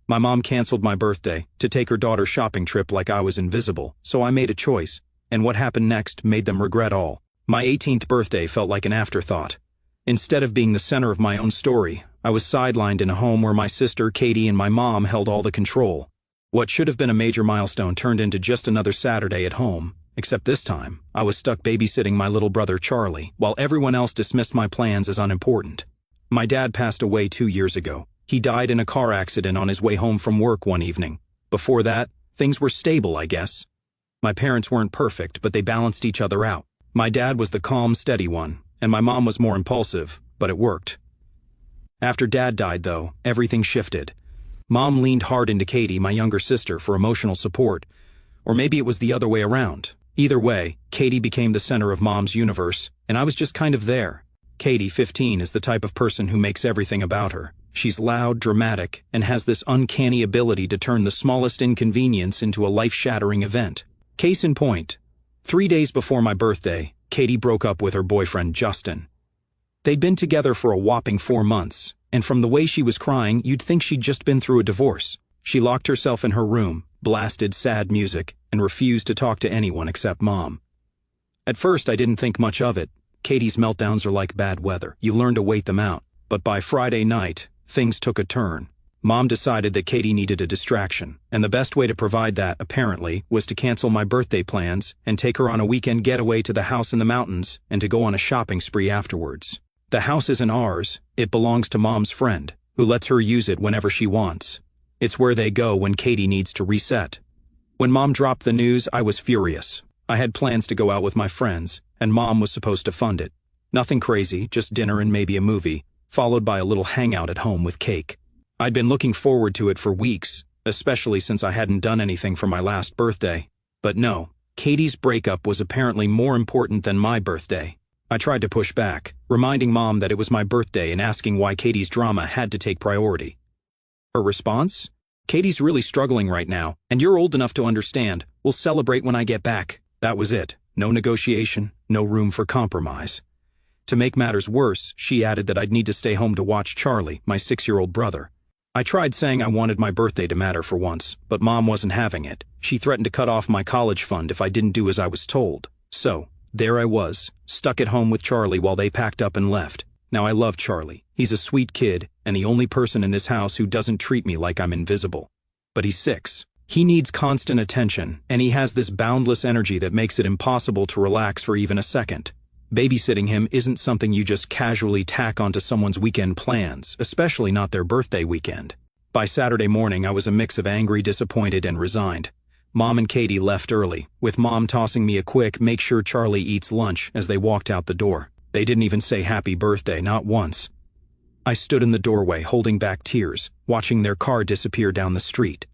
My mom canceled my birthday to take her daughter's shopping trip like I was invisible, so I made a choice, and what happened next made them regret all. My 18th birthday felt like an afterthought. Instead of being the center of my own story, I was sidelined in a home where my sister, Katie, and my mom held all the control. What should have been a major milestone turned into just another Saturday at home, except this time, I was stuck babysitting my little brother Charlie, while everyone else dismissed my plans as unimportant. My dad passed away 2 years ago. He died in a car accident on his way home from work one evening. Before that, things were stable, I guess. My parents weren't perfect, but they balanced each other out. My dad was the calm, steady one, and my mom was more impulsive, but it worked. After Dad died, though, everything shifted. Mom leaned hard into Katie, my younger sister, for emotional support. Or maybe it was the other way around. Either way, Katie became the center of Mom's universe, and I was just kind of there. Katie, 15, is the type of person who makes everything about her. She's loud, dramatic, and has this uncanny ability to turn the smallest inconvenience into a life-shattering event. Case in point, 3 days before my birthday, Katie broke up with her boyfriend, Justin. They'd been together for a whopping 4 months, and from the way she was crying, you'd think she'd just been through a divorce. She locked herself in her room, blasted sad music, and refused to talk to anyone except Mom. At first, I didn't think much of it. Katie's meltdowns are like bad weather. You learn to wait them out. But by Friday night, things took a turn. Mom decided that Katie needed a distraction, and the best way to provide that, apparently, was to cancel my birthday plans and take her on a weekend getaway to the house in the mountains and to go on a shopping spree afterwards. The house isn't ours. It belongs to Mom's friend, who lets her use it whenever she wants. It's where they go when Katie needs to reset. When Mom dropped the news, I was furious. I had plans to go out with my friends, and Mom was supposed to fund it. Nothing crazy, just dinner and maybe a movie, followed by a little hangout at home with cake. I'd been looking forward to it for weeks, especially since I hadn't done anything for my last birthday. But no, Katie's breakup was apparently more important than my birthday. I tried to push back, reminding Mom that it was my birthday and asking why Katie's drama had to take priority. Her response? Katie's really struggling right now, and you're old enough to understand. We'll celebrate when I get back. That was it. No negotiation, no room for compromise. To make matters worse, she added that I'd need to stay home to watch Charlie, my 6-year-old brother. I tried saying I wanted my birthday to matter for once, but Mom wasn't having it. She threatened to cut off my college fund if I didn't do as I was told. So, there I was, stuck at home with Charlie while they packed up and left. Now I love Charlie. He's a sweet kid, and the only person in this house who doesn't treat me like I'm invisible. But he's 6. He needs constant attention, and he has this boundless energy that makes it impossible to relax for even a second. Babysitting him isn't something you just casually tack onto someone's weekend plans, especially not their birthday weekend. By Saturday morning, I was a mix of angry, disappointed, and resigned. Mom and Katie left early, with Mom tossing me a quick "make sure Charlie eats lunch" as they walked out the door. They didn't even say happy birthday, not once. I stood in the doorway, holding back tears, watching their car disappear down the street.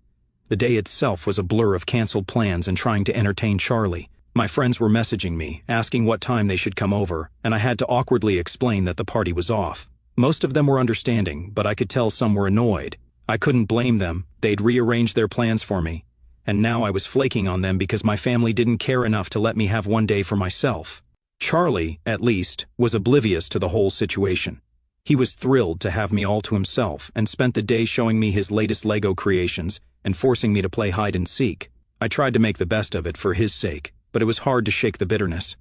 The day itself was a blur of canceled plans and trying to entertain Charlie. My friends were messaging me, asking what time they should come over, and I had to awkwardly explain that the party was off. Most of them were understanding, but I could tell some were annoyed. I couldn't blame them. They'd rearranged their plans for me. And now I was flaking on them because my family didn't care enough to let me have one day for myself. Charlie, at least, was oblivious to the whole situation. He was thrilled to have me all to himself and spent the day showing me his latest Lego creations and forcing me to play hide and seek. I tried to make the best of it for his sake, but it was hard to shake the bitterness.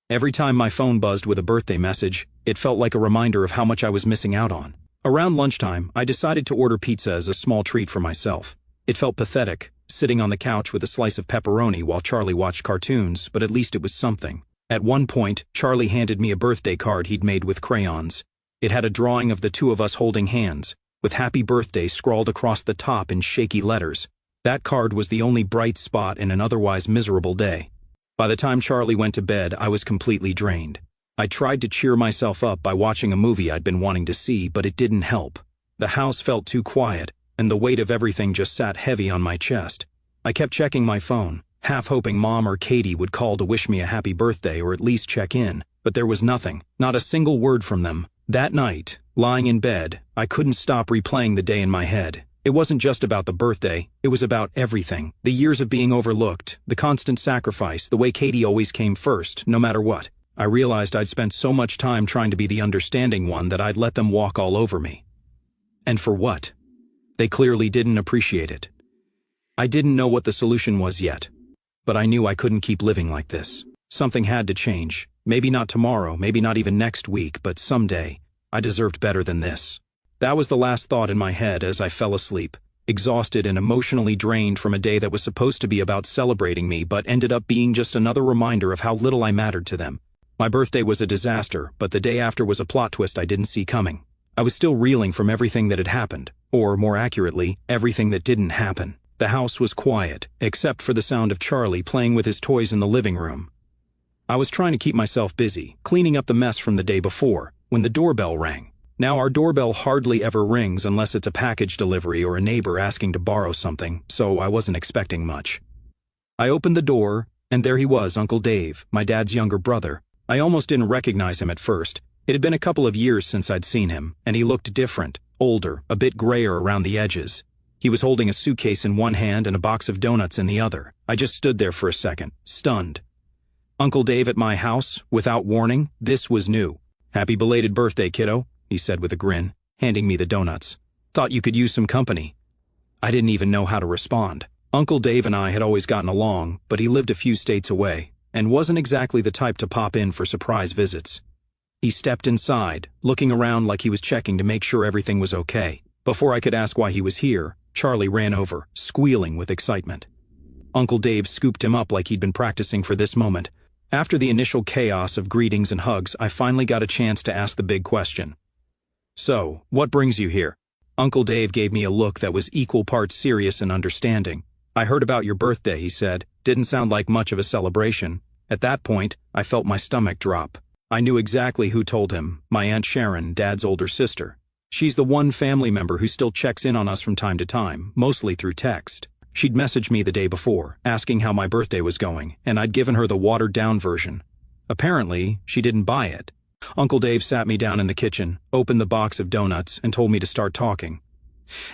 Every time my phone buzzed with a birthday message, it felt like a reminder of how much I was missing out on. Around lunchtime, I decided to order pizza as a small treat for myself. It felt pathetic, sitting on the couch with a slice of pepperoni while Charlie watched cartoons, but at least it was something. At one point, Charlie handed me a birthday card he'd made with crayons. It had a drawing of the two of us holding hands, with "Happy Birthday" scrawled across the top in shaky letters. That card was the only bright spot in an otherwise miserable day. By the time Charlie went to bed, I was completely drained. I tried to cheer myself up by watching a movie I'd been wanting to see, but it didn't help. The house felt too quiet, and the weight of everything just sat heavy on my chest. I kept checking my phone, half hoping Mom or Katie would call to wish me a happy birthday or at least check in, but there was nothing, not a single word from them. That night, lying in bed, I couldn't stop replaying the day in my head. It wasn't just about the birthday, it was about everything. The years of being overlooked, the constant sacrifice, the way Katie always came first, no matter what. I realized I'd spent so much time trying to be the understanding one that I'd let them walk all over me. And for what? They clearly didn't appreciate it. I didn't know what the solution was yet, but I knew I couldn't keep living like this. Something had to change. Maybe not tomorrow, maybe not even next week, but someday. I deserved better than this. That was the last thought in my head as I fell asleep, exhausted and emotionally drained from a day that was supposed to be about celebrating me but ended up being just another reminder of how little I mattered to them. My birthday was a disaster, but the day after was a plot twist I didn't see coming. I was still reeling from everything that had happened, or more accurately, everything that didn't happen. The house was quiet, except for the sound of Charlie playing with his toys in the living room. I was trying to keep myself busy, cleaning up the mess from the day before, when the doorbell rang. Now our doorbell hardly ever rings unless it's a package delivery or a neighbor asking to borrow something, so I wasn't expecting much. I opened the door, and there he was, Uncle Dave, my dad's younger brother. I almost didn't recognize him at first. It had been a couple of years since I'd seen him, and he looked different, older, a bit grayer around the edges. He was holding a suitcase in one hand and a box of donuts in the other. I just stood there for a second, stunned. Uncle Dave at my house, without warning, this was new. "Happy belated birthday, kiddo," he said with a grin, handing me the donuts. "Thought you could use some company." I didn't even know how to respond. Uncle Dave and I had always gotten along, but he lived a few states away, and wasn't exactly the type to pop in for surprise visits. He stepped inside, looking around like he was checking to make sure everything was okay. Before I could ask why he was here, Charlie ran over, squealing with excitement. Uncle Dave scooped him up like he'd been practicing for this moment. After the initial chaos of greetings and hugs, I finally got a chance to ask the big question. "So, what brings you here?" Uncle Dave gave me a look that was equal parts serious and understanding. "I heard about your birthday," he said. "Didn't sound like much of a celebration." At that point, I felt my stomach drop. I knew exactly who told him, my Aunt Sharon, Dad's older sister. She's the one family member who still checks in on us from time to time, mostly through text. She'd messaged me the day before, asking how my birthday was going, and I'd given her the watered-down version. Apparently, she didn't buy it. Uncle Dave sat me down in the kitchen, opened the box of donuts, and told me to start talking.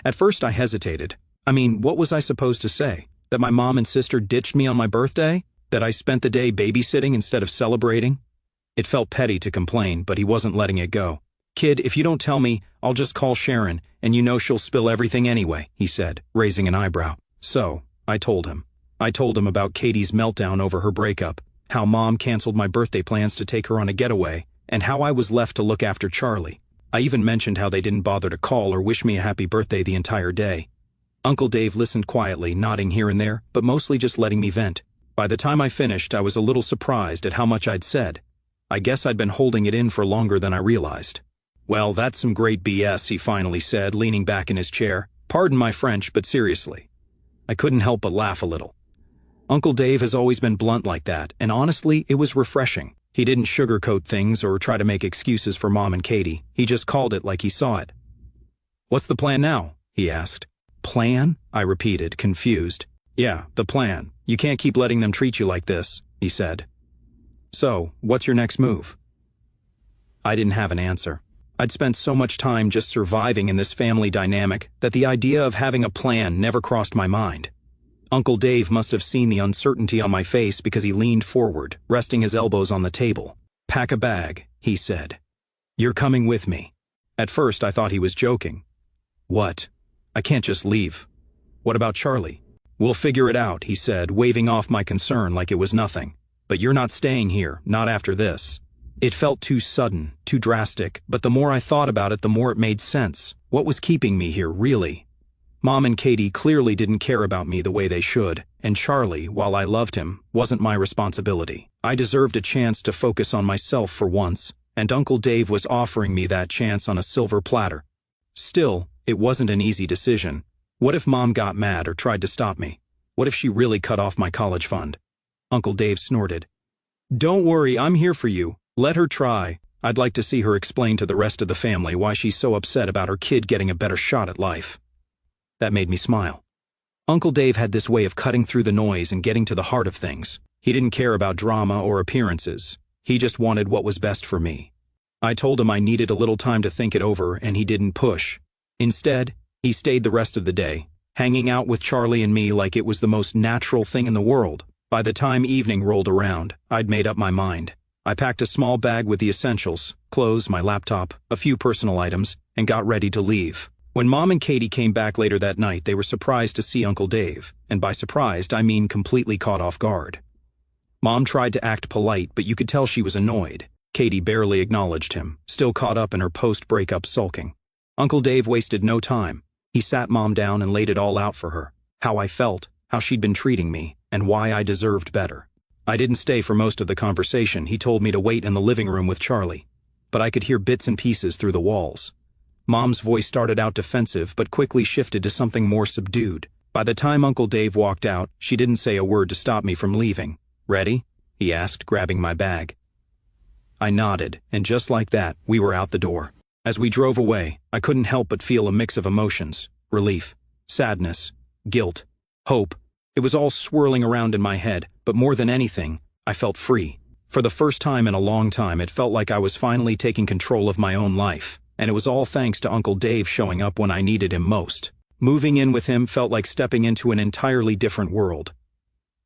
At first I hesitated. What was I supposed to say? That my mom and sister ditched me on my birthday? That I spent the day babysitting instead of celebrating? It felt petty to complain, but he wasn't letting it go. "Kid, if you don't tell me, I'll just call Sharon, and you know she'll spill everything anyway," he said, raising an eyebrow. So, I told him. I told him about Katie's meltdown over her breakup, how Mom canceled my birthday plans to take her on a getaway, and how I was left to look after Charlie. I even mentioned how they didn't bother to call or wish me a happy birthday the entire day. Uncle Dave listened quietly, nodding here and there, but mostly just letting me vent. By the time I finished, I was a little surprised at how much I'd said. I guess I'd been holding it in for longer than I realized. "Well, that's some great BS, he finally said, leaning back in his chair. "Pardon my French, but seriously." I couldn't help but laugh a little. Uncle Dave has always been blunt like that, and honestly, it was refreshing. He didn't sugarcoat things or try to make excuses for Mom and Katie. He just called it like he saw it. "What's the plan now?" he asked. "Plan?" I repeated, confused. "Yeah, the plan. You can't keep letting them treat you like this," he said. "So, what's your next move?" I didn't have an answer. I'd spent so much time just surviving in this family dynamic that the idea of having a plan never crossed my mind. Uncle Dave must have seen the uncertainty on my face because he leaned forward, resting his elbows on the table. "Pack a bag," he said. "You're coming with me." At first I thought he was joking. "What? I can't just leave." "What about Charlie?" "We'll figure it out," he said, waving off my concern like it was nothing. "But you're not staying here, not after this." It felt too sudden, too drastic, but the more I thought about it, the more it made sense. What was keeping me here, really? Mom and Katie clearly didn't care about me the way they should, and Charlie, while I loved him, wasn't my responsibility. I deserved a chance to focus on myself for once, and Uncle Dave was offering me that chance on a silver platter. Still, it wasn't an easy decision. What if Mom got mad or tried to stop me? What if she really cut off my college fund? Uncle Dave snorted. "Don't worry, I'm here for you. Let her try. I'd like to see her explain to the rest of the family why she's so upset about her kid getting a better shot at life." That made me smile. Uncle Dave had this way of cutting through the noise and getting to the heart of things. He didn't care about drama or appearances. He just wanted what was best for me. I told him I needed a little time to think it over, and he didn't push. Instead, he stayed the rest of the day, hanging out with Charlie and me like it was the most natural thing in the world. By the time evening rolled around, I'd made up my mind. I packed a small bag with the essentials, clothes, my laptop, a few personal items, and got ready to leave. When Mom and Katie came back later that night, they were surprised to see Uncle Dave, and by surprised, I mean completely caught off guard. Mom tried to act polite, but you could tell she was annoyed. Katie barely acknowledged him, still caught up in her post-breakup sulking. Uncle Dave wasted no time. He sat Mom down and laid it all out for her. How I felt, how she'd been treating me, and why I deserved better. I didn't stay for most of the conversation. He told me to wait in the living room with Charlie. But I could hear bits and pieces through the walls. Mom's voice started out defensive, but quickly shifted to something more subdued. By the time Uncle Dave walked out, she didn't say a word to stop me from leaving. "Ready?" he asked, grabbing my bag. I nodded, and just like that, we were out the door. As we drove away, I couldn't help but feel a mix of emotions: relief, sadness, guilt, hope. It was all swirling around in my head, but more than anything, I felt free. For the first time in a long time, it felt like I was finally taking control of my own life, and it was all thanks to Uncle Dave showing up when I needed him most. Moving in with him felt like stepping into an entirely different world.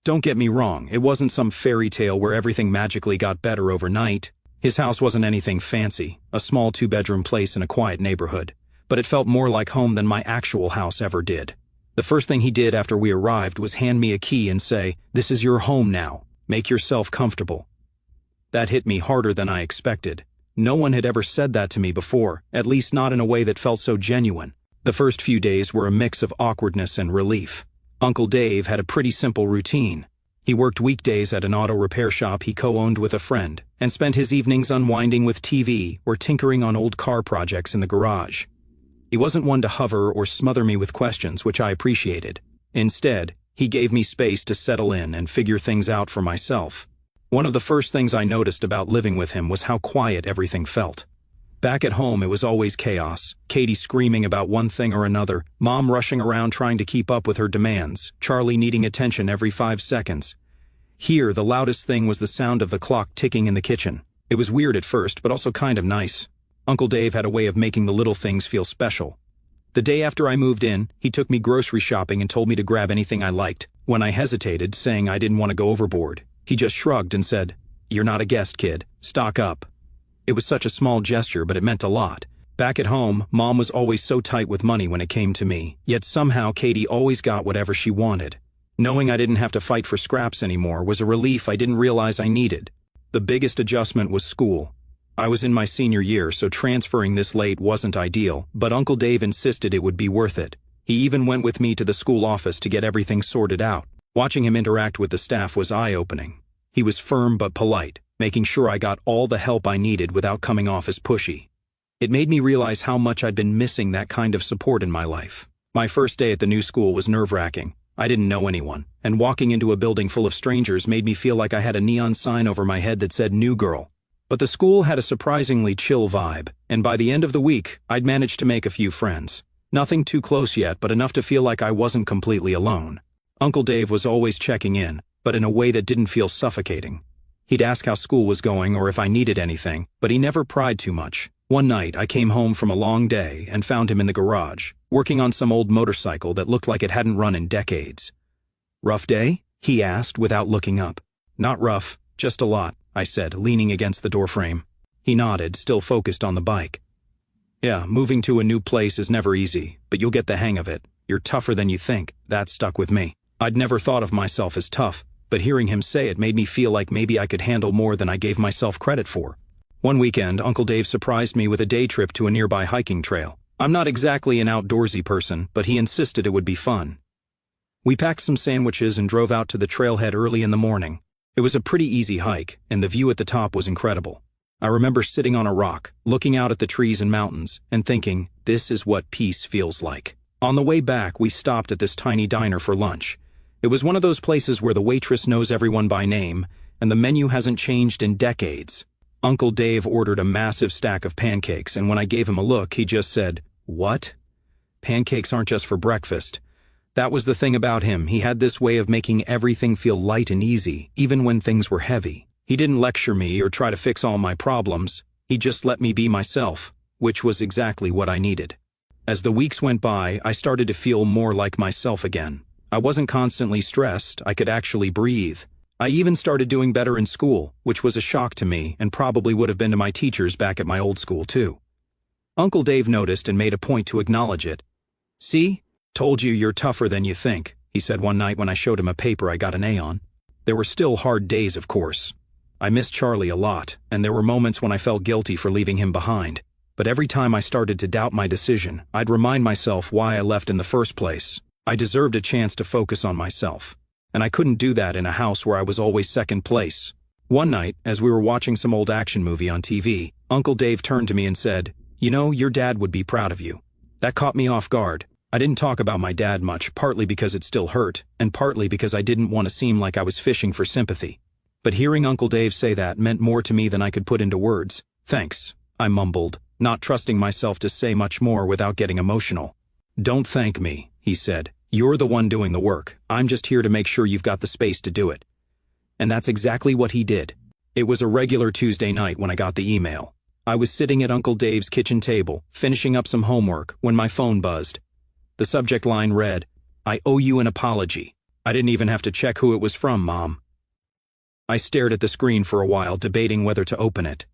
Don't get me wrong, it wasn't some fairy tale where everything magically got better overnight. His house wasn't anything fancy, a small 2-bedroom place in a quiet neighborhood, but it felt more like home than my actual house ever did. The first thing he did after we arrived was hand me a key and say, "This is your home now. Make yourself comfortable." That hit me harder than I expected. No one had ever said that to me before, at least not in a way that felt so genuine. The first few days were a mix of awkwardness and relief. Uncle Dave had a pretty simple routine. He worked weekdays at an auto repair shop he co-owned with a friend, and spent his evenings unwinding with TV or tinkering on old car projects in the garage. He wasn't one to hover or smother me with questions, which I appreciated. Instead, he gave me space to settle in and figure things out for myself. One of the first things I noticed about living with him was how quiet everything felt. Back at home, it was always chaos. Katie screaming about one thing or another, Mom rushing around trying to keep up with her demands, Charlie needing attention every 5 seconds. Here, the loudest thing was the sound of the clock ticking in the kitchen. It was weird at first, but also kind of nice. Uncle Dave had a way of making the little things feel special. The day after I moved in, he took me grocery shopping and told me to grab anything I liked. When I hesitated, saying I didn't want to go overboard, he just shrugged and said, "You're not a guest, kid. Stock up." It was such a small gesture, but it meant a lot. Back at home, Mom was always so tight with money when it came to me, yet somehow Katie always got whatever she wanted. Knowing I didn't have to fight for scraps anymore was a relief I didn't realize I needed. The biggest adjustment was school. I was in my senior year, so transferring this late wasn't ideal, but Uncle Dave insisted it would be worth it. He even went with me to the school office to get everything sorted out. Watching him interact with the staff was eye-opening. He was firm but polite, making sure I got all the help I needed without coming off as pushy. It made me realize how much I'd been missing that kind of support in my life. My first day at the new school was nerve-wracking. I didn't know anyone, and walking into a building full of strangers made me feel like I had a neon sign over my head that said "New Girl." But the school had a surprisingly chill vibe, and by the end of the week, I'd managed to make a few friends. Nothing too close yet, but enough to feel like I wasn't completely alone. Uncle Dave was always checking in, but in a way that didn't feel suffocating. He'd ask how school was going or if I needed anything, but he never pried too much. One night, I came home from a long day and found him in the garage, working on some old motorcycle that looked like it hadn't run in decades. "Rough day?" he asked without looking up. "Not rough, just a lot," I said, leaning against the doorframe. He nodded, still focused on the bike. "Yeah, moving to a new place is never easy, but you'll get the hang of it. You're tougher than you think." That stuck with me. I'd never thought of myself as tough, but hearing him say it made me feel like maybe I could handle more than I gave myself credit for. One weekend, Uncle Dave surprised me with a day trip to a nearby hiking trail. I'm not exactly an outdoorsy person, but he insisted it would be fun. We packed some sandwiches and drove out to the trailhead early in the morning. It was a pretty easy hike, and the view at the top was incredible. I remember sitting on a rock, looking out at the trees and mountains, and thinking, this is what peace feels like. On the way back, we stopped at this tiny diner for lunch. It was one of those places where the waitress knows everyone by name, and the menu hasn't changed in decades. Uncle Dave ordered a massive stack of pancakes, and when I gave him a look, he just said, "What? Pancakes aren't just for breakfast." That was the thing about him. He had this way of making everything feel light and easy, even when things were heavy. He didn't lecture me or try to fix all my problems. He just let me be myself, which was exactly what I needed. As the weeks went by, I started to feel more like myself again. I wasn't constantly stressed. I could actually breathe. I even started doing better in school, which was a shock to me and probably would have been to my teachers back at my old school too. Uncle Dave noticed and made a point to acknowledge it. "See? Told you you're tougher than you think," he said one night when I showed him a paper I got an A on. There were still hard days, of course. I missed Charlie a lot, and there were moments when I felt guilty for leaving him behind. But every time I started to doubt my decision, I'd remind myself why I left in the first place. I deserved a chance to focus on myself. And I couldn't do that in a house where I was always second place. One night, as we were watching some old action movie on TV, Uncle Dave turned to me and said, "You know, your dad would be proud of you." That caught me off guard. I didn't talk about my dad much, partly because it still hurt, and partly because I didn't want to seem like I was fishing for sympathy. But hearing Uncle Dave say that meant more to me than I could put into words. "Thanks," I mumbled, not trusting myself to say much more without getting emotional. "Don't thank me," he said. "You're the one doing the work. I'm just here to make sure you've got the space to do it." And that's exactly what he did. It was a regular Tuesday night when I got the email. I was sitting at Uncle Dave's kitchen table, finishing up some homework, when my phone buzzed. The subject line read, "I owe you an apology." I didn't even have to check who it was from, Mom. I stared at the screen for a while, debating whether to open it.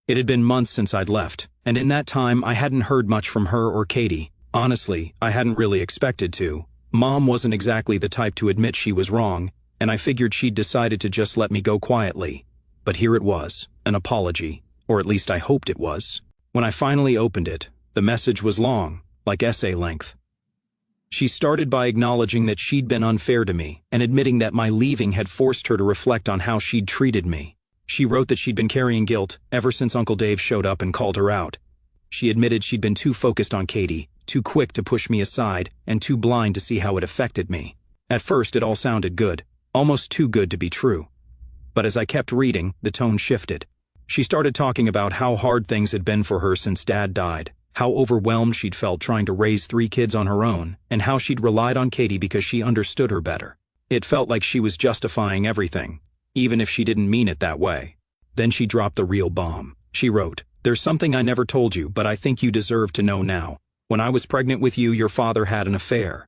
It had been months since I'd left, and in that time I hadn't heard much from her or Katie. Honestly, I hadn't really expected to. Mom wasn't exactly the type to admit she was wrong, and I figured she'd decided to just let me go quietly. But here it was, an apology, or at least I hoped it was. When I finally opened it, the message was long, like essay length. She started by acknowledging that she'd been unfair to me and admitting that my leaving had forced her to reflect on how she'd treated me. She wrote that she'd been carrying guilt ever since Uncle Dave showed up and called her out. She admitted she'd been too focused on Katie, too quick to push me aside, and too blind to see how it affected me. At first, it all sounded good, almost too good to be true. But as I kept reading, the tone shifted. She started talking about how hard things had been for her since Dad died, how overwhelmed she'd felt trying to raise 3 kids on her own, and how she'd relied on Katie because she understood her better. It felt like she was justifying everything, even if she didn't mean it that way. Then she dropped the real bomb. She wrote, "There's something I never told you, but I think you deserve to know now. When I was pregnant with you, your father had an affair."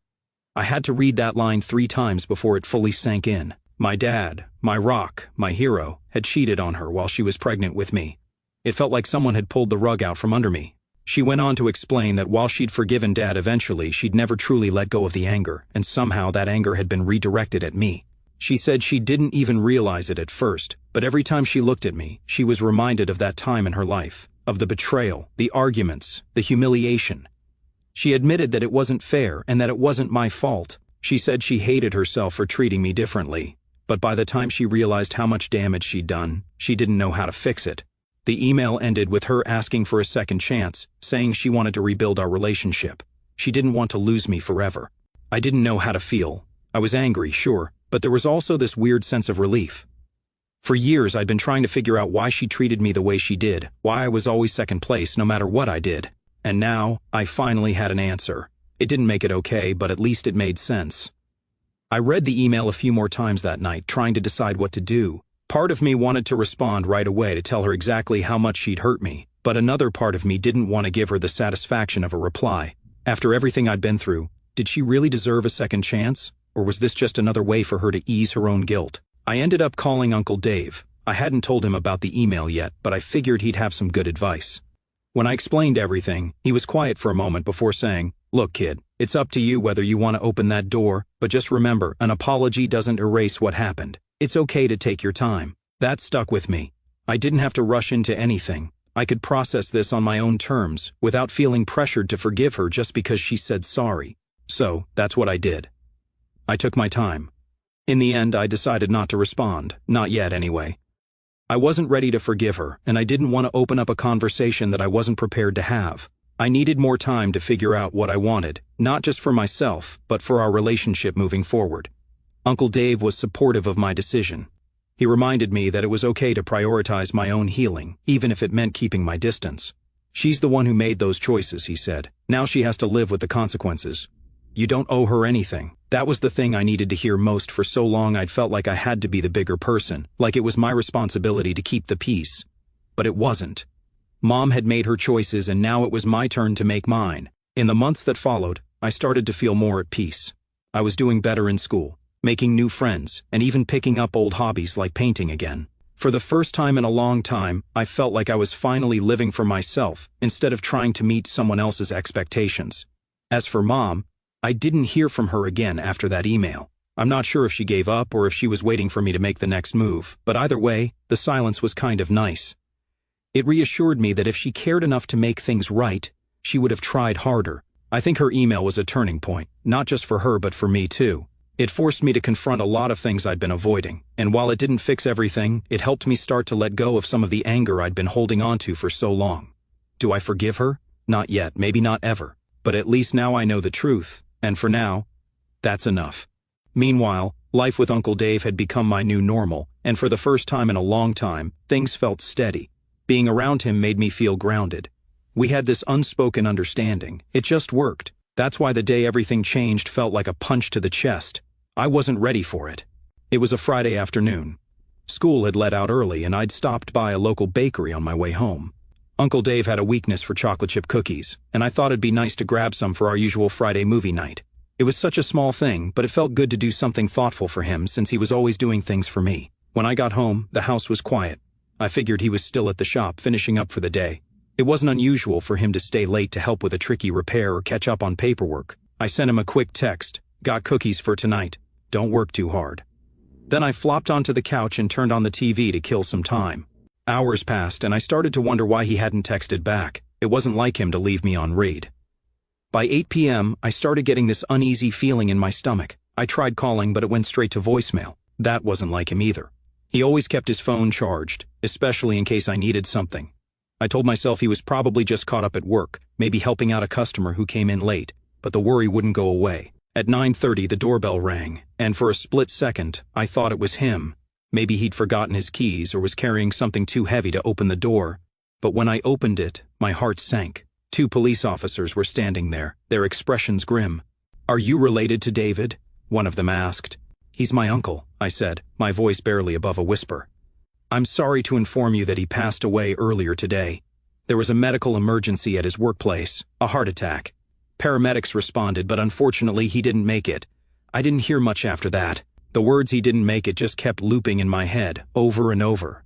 I had to read that line 3 times before it fully sank in. My dad, my rock, my hero, had cheated on her while she was pregnant with me. It felt like someone had pulled the rug out from under me. She went on to explain that while she'd forgiven Dad eventually, she'd never truly let go of the anger, and somehow that anger had been redirected at me. She said she didn't even realize it at first, but every time she looked at me, she was reminded of that time in her life, of the betrayal, the arguments, the humiliation. She admitted that it wasn't fair and that it wasn't my fault. She said she hated herself for treating me differently, but by the time she realized how much damage she'd done, she didn't know how to fix it. The email ended with her asking for a second chance, saying she wanted to rebuild our relationship. She didn't want to lose me forever. I didn't know how to feel. I was angry, sure, but there was also this weird sense of relief. For years I'd been trying to figure out why she treated me the way she did, why I was always second place no matter what I did. And now, I finally had an answer. It didn't make it okay, but at least it made sense. I read the email a few more times that night, trying to decide what to do. Part of me wanted to respond right away to tell her exactly how much she'd hurt me, but another part of me didn't want to give her the satisfaction of a reply. After everything I'd been through, did she really deserve a second chance? Or was this just another way for her to ease her own guilt? I ended up calling Uncle Dave. I hadn't told him about the email yet, but I figured he'd have some good advice. When I explained everything, he was quiet for a moment before saying, "Look, kid, it's up to you whether you want to open that door, but just remember, an apology doesn't erase what happened. It's okay to take your time." That stuck with me. I didn't have to rush into anything. I could process this on my own terms, without feeling pressured to forgive her just because she said sorry. So, that's what I did. I took my time. In the end, I decided not to respond, not yet anyway. I wasn't ready to forgive her, and I didn't want to open up a conversation that I wasn't prepared to have. I needed more time to figure out what I wanted, not just for myself, but for our relationship moving forward. Uncle Dave was supportive of my decision. He reminded me that it was okay to prioritize my own healing, even if it meant keeping my distance. "She's the one who made those choices," he said. "Now she has to live with the consequences. You don't owe her anything." That was the thing I needed to hear most. For so long I'd felt like I had to be the bigger person, like it was my responsibility to keep the peace. But it wasn't. Mom had made her choices and now it was my turn to make mine. In the months that followed, I started to feel more at peace. I was doing better in school, making new friends, and even picking up old hobbies like painting again. For the first time in a long time, I felt like I was finally living for myself, instead of trying to meet someone else's expectations. As for Mom, I didn't hear from her again after that email. I'm not sure if she gave up or if she was waiting for me to make the next move, but either way, the silence was kind of nice. It reassured me that if she cared enough to make things right, she would have tried harder. I think her email was a turning point, not just for her but for me too. It forced me to confront a lot of things I'd been avoiding, and while it didn't fix everything, it helped me start to let go of some of the anger I'd been holding onto for so long. Do I forgive her? Not yet, maybe not ever. But at least now I know the truth, and for now, that's enough. Meanwhile, life with Uncle Dave had become my new normal, and for the first time in a long time, things felt steady. Being around him made me feel grounded. We had this unspoken understanding. It just worked. That's why the day everything changed felt like a punch to the chest. I wasn't ready for it. It was a Friday afternoon. School had let out early and I'd stopped by a local bakery on my way home. Uncle Dave had a weakness for chocolate chip cookies, and I thought it'd be nice to grab some for our usual Friday movie night. It was such a small thing, but it felt good to do something thoughtful for him since he was always doing things for me. When I got home, the house was quiet. I figured he was still at the shop, finishing up for the day. It wasn't unusual for him to stay late to help with a tricky repair or catch up on paperwork. I sent him a quick text, "Got cookies for tonight. Don't work too hard." Then I flopped onto the couch and turned on the TV to kill some time. Hours passed and I started to wonder why he hadn't texted back. It wasn't like him to leave me on read. By 8 p.m., I started getting this uneasy feeling in my stomach. I tried calling, but it went straight to voicemail. That wasn't like him either. He always kept his phone charged, especially in case I needed something. I told myself he was probably just caught up at work, maybe helping out a customer who came in late, but the worry wouldn't go away. At 9:30, the doorbell rang, and for a split second, I thought it was him. Maybe he'd forgotten his keys or was carrying something too heavy to open the door. But when I opened it, my heart sank. 2 police officers were standing there, their expressions grim. "Are you related to David?" one of them asked. "He's my uncle," I said, my voice barely above a whisper. "I'm sorry to inform you that he passed away earlier today. There was a medical emergency at his workplace, a heart attack. Paramedics responded, but unfortunately he didn't make it. I didn't hear much after that. The words 'he didn't make it' just kept looping in my head, over and over.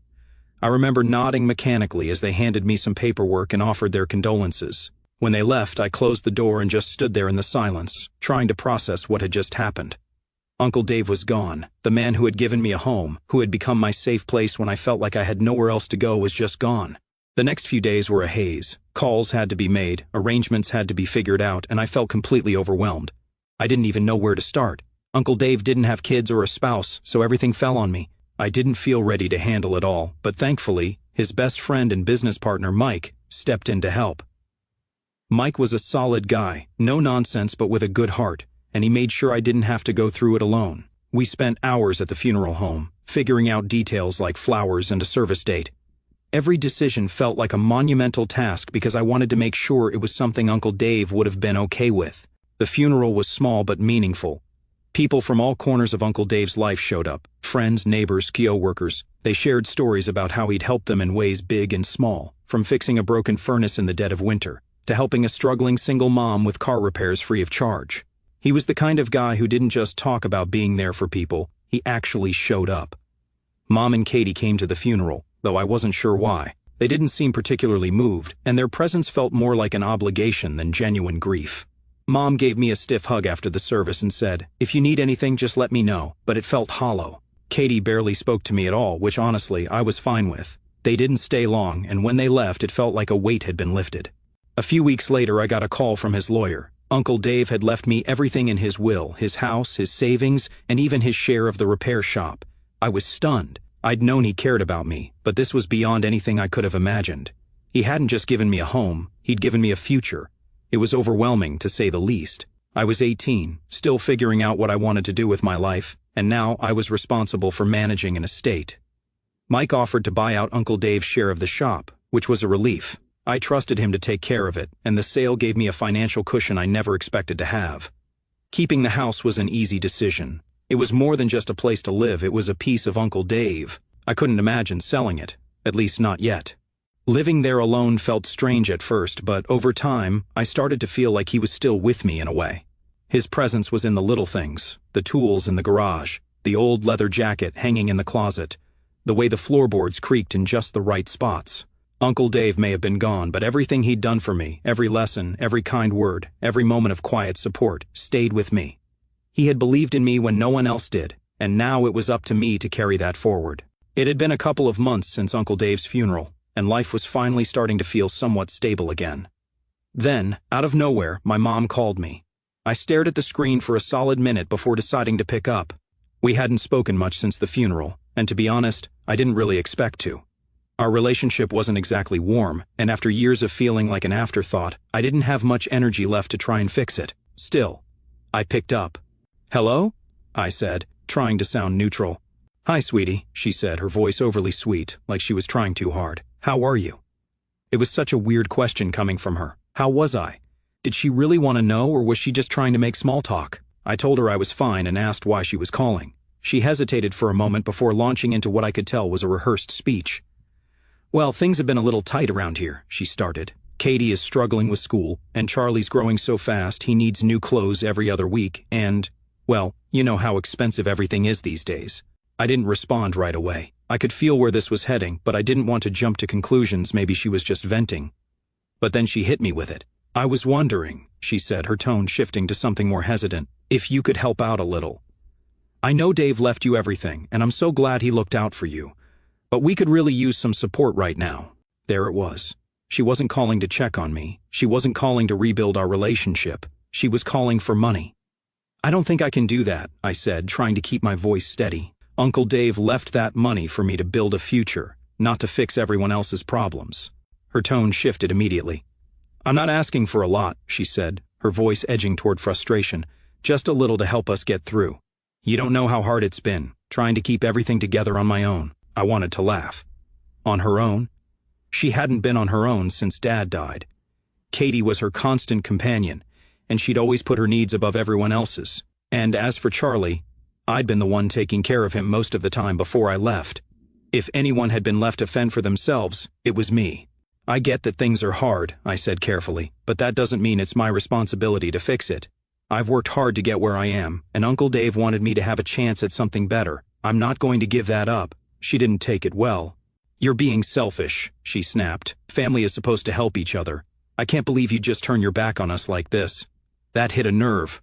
I remember nodding mechanically as they handed me some paperwork and offered their condolences. When they left, I closed the door and just stood there in the silence, trying to process what had just happened. Uncle Dave was gone. The man who had given me a home, who had become my safe place when I felt like I had nowhere else to go, was just gone. The next few days were a haze. Calls had to be made, arrangements had to be figured out, and I felt completely overwhelmed. I didn't even know where to start. Uncle Dave didn't have kids or a spouse, so everything fell on me. I didn't feel ready to handle it all, but thankfully, his best friend and business partner, Mike, stepped in to help. Mike was a solid guy, no nonsense but with a good heart, and he made sure I didn't have to go through it alone. We spent hours at the funeral home, figuring out details like flowers and a service date. Every decision felt like a monumental task because I wanted to make sure it was something Uncle Dave would have been okay with. The funeral was small but meaningful. People from all corners of Uncle Dave's life showed up, friends, neighbors, co-workers. They shared stories about how he'd helped them in ways big and small, from fixing a broken furnace in the dead of winter, to helping a struggling single mom with car repairs free of charge. He was the kind of guy who didn't just talk about being there for people, he actually showed up. Mom and Katie came to the funeral, though I wasn't sure why. They didn't seem particularly moved, and their presence felt more like an obligation than genuine grief. Mom gave me a stiff hug after the service and said, "If you need anything, just let me know," but it felt hollow. Katie barely spoke to me at all, which honestly, I was fine with. They didn't stay long, and when they left, it felt like a weight had been lifted. A few weeks later, I got a call from his lawyer. Uncle Dave had left me everything in his will, his house, his savings, and even his share of the repair shop. I was stunned. I'd known he cared about me, but this was beyond anything I could have imagined. He hadn't just given me a home, he'd given me a future. It was overwhelming, to say the least. I was 18, still figuring out what I wanted to do with my life, and now I was responsible for managing an estate. Mike offered to buy out Uncle Dave's share of the shop, which was a relief. I trusted him to take care of it, and the sale gave me a financial cushion I never expected to have. Keeping the house was an easy decision. It was more than just a place to live, it was a piece of Uncle Dave. I couldn't imagine selling it, at least not yet. Living there alone felt strange at first, but over time, I started to feel like he was still with me in a way. His presence was in the little things, the tools in the garage, the old leather jacket hanging in the closet, the way the floorboards creaked in just the right spots. Uncle Dave may have been gone, but everything he'd done for me, every lesson, every kind word, every moment of quiet support, stayed with me. He had believed in me when no one else did, and now it was up to me to carry that forward. It had been a couple of months since Uncle Dave's funeral, and life was finally starting to feel somewhat stable again. Then, out of nowhere, my mom called me. I stared at the screen for a solid minute before deciding to pick up. We hadn't spoken much since the funeral, and to be honest, I didn't really expect to. Our relationship wasn't exactly warm, and after years of feeling like an afterthought, I didn't have much energy left to try and fix it. Still, I picked up. "Hello?" I said, trying to sound neutral. "Hi, sweetie," she said, her voice overly sweet, like she was trying too hard. "How are you?" It was such a weird question coming from her. How was I? Did she really want to know, or was she just trying to make small talk? I told her I was fine and asked why she was calling. She hesitated for a moment before launching into what I could tell was a rehearsed speech. "Well, things have been a little tight around here," she started. "Katie is struggling with school, and Charlie's growing so fast he needs new clothes every other week, and, well, you know how expensive everything is these days." I didn't respond right away. I could feel where this was heading, but I didn't want to jump to conclusions. Maybe she was just venting. But then she hit me with it. "I was wondering," she said, her tone shifting to something more hesitant, "if you could help out a little. I know Dave left you everything, and I'm so glad he looked out for you. But we could really use some support right now." There it was. She wasn't calling to check on me. She wasn't calling to rebuild our relationship. She was calling for money. "I don't think I can do that," I said, trying to keep my voice steady. "Uncle Dave left that money for me to build a future, not to fix everyone else's problems." Her tone shifted immediately. "I'm not asking for a lot," she said, her voice edging toward frustration. "Just a little to help us get through. You don't know how hard it's been, trying to keep everything together on my own." I wanted to laugh. On her own? She hadn't been on her own since Dad died. Katie was her constant companion, and she'd always put her needs above everyone else's. And as for Charlie, I'd been the one taking care of him most of the time before I left. If anyone had been left to fend for themselves, it was me. "I get that things are hard," I said carefully, "but that doesn't mean it's my responsibility to fix it. I've worked hard to get where I am, and Uncle Dave wanted me to have a chance at something better. I'm not going to give that up." She didn't take it well. "You're being selfish," she snapped. "Family is supposed to help each other. I can't believe you just turn your back on us like this." That hit a nerve.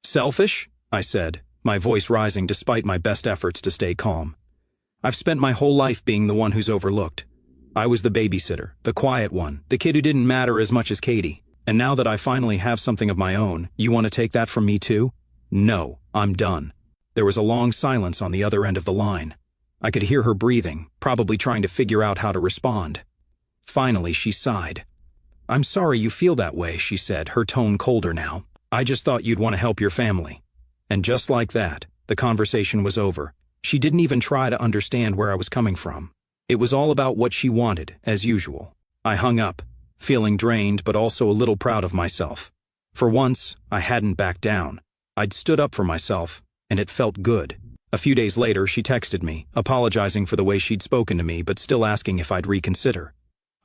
"Selfish?" I said, my voice rising despite my best efforts to stay calm. "I've spent my whole life being the one who's overlooked. I was the babysitter, the quiet one, the kid who didn't matter as much as Katie. And now that I finally have something of my own, you want to take that from me too? No, I'm done." There was a long silence on the other end of the line. I could hear her breathing, probably trying to figure out how to respond. Finally, she sighed. "I'm sorry you feel that way," she said, her tone colder now. "I just thought you'd want to help your family." And just like that, the conversation was over. She didn't even try to understand where I was coming from. It was all about what she wanted, as usual. I hung up, feeling drained but also a little proud of myself. For once, I hadn't backed down. I'd stood up for myself, and it felt good. A few days later, she texted me, apologizing for the way she'd spoken to me but still asking if I'd reconsider.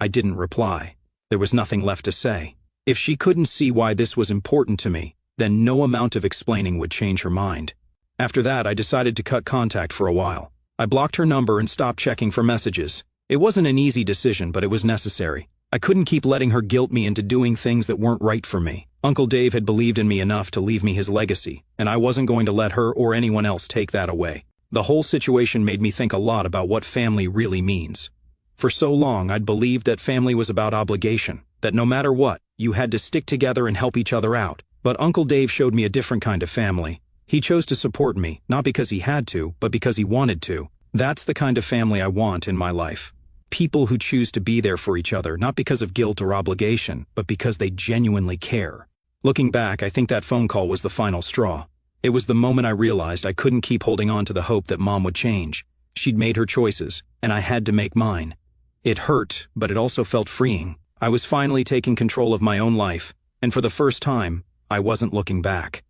I didn't reply. There was nothing left to say. If she couldn't see why this was important to me, then no amount of explaining would change her mind. After that, I decided to cut contact for a while. I blocked her number and stopped checking for messages. It wasn't an easy decision, but it was necessary. I couldn't keep letting her guilt me into doing things that weren't right for me. Uncle Dave had believed in me enough to leave me his legacy, and I wasn't going to let her or anyone else take that away. The whole situation made me think a lot about what family really means. For so long, I'd believed that family was about obligation, that no matter what, you had to stick together and help each other out. But Uncle Dave showed me a different kind of family. He chose to support me, not because he had to, but because he wanted to. That's the kind of family I want in my life. People who choose to be there for each other, not because of guilt or obligation, but because they genuinely care. Looking back, I think that phone call was the final straw. It was the moment I realized I couldn't keep holding on to the hope that Mom would change. She'd made her choices, and I had to make mine. It hurt, but it also felt freeing. I was finally taking control of my own life, and for the first time, I wasn't looking back.